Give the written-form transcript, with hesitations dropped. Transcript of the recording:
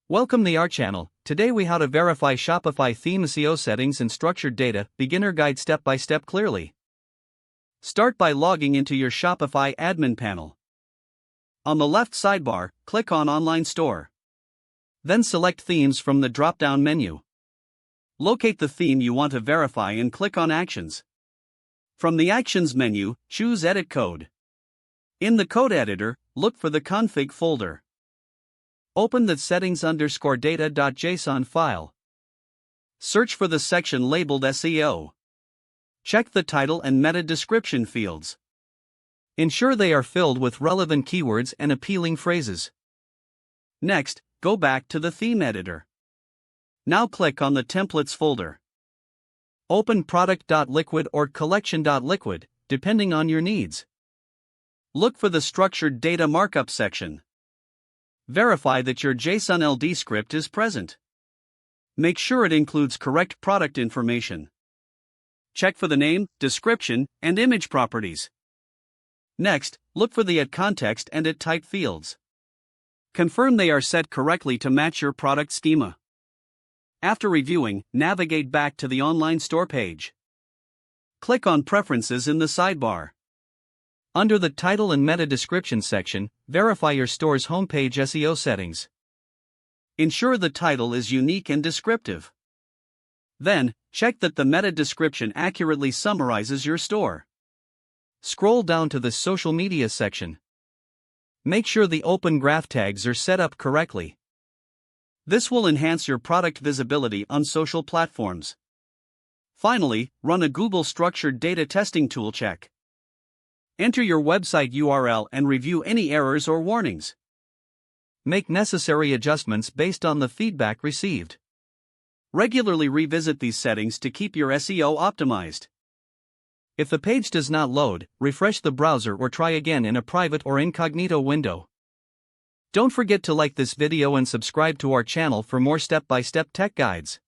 Welcome to our channel. Today we how to verify Shopify theme SEO settings and structured data, beginner guide step by step clearly. Start by logging into your Shopify admin panel. On the left sidebar, click on Online Store. Then select Themes from the drop-down menu. Locate the theme you want to verify and click on Actions. From the Actions menu, choose Edit Code. In the code editor, look for the config folder. Open the settings_data.json file. Search for the section labeled SEO. Check the title and meta description fields. Ensure they are filled with relevant keywords and appealing phrases. Next, go back to the theme editor. Now click on the templates folder. Open product.liquid or collection.liquid, depending on your needs. Look for the structured data markup section. Verify that your JSON LD script is present. Make sure it includes correct product information. Check for the name, description, and image properties. Next, look for the @context and @type fields. Confirm they are set correctly to match your product schema. After reviewing, navigate back to the online store page. Click on Preferences in the sidebar. Under the title and meta description section, verify your store's homepage SEO settings. Ensure the title is unique and descriptive. Then, check that the meta description accurately summarizes your store. Scroll down to the social media section. Make sure the open graph tags are set up correctly. This will enhance your product visibility on social platforms. Finally, run a Google structured data testing tool check. Enter your website URL and review any errors or warnings. Make necessary adjustments based on the feedback received. Regularly revisit these settings to keep your SEO optimized. If the page does not load, refresh the browser or try again in a private or incognito window. Don't forget to like this video and subscribe to our channel for more step-by-step tech guides.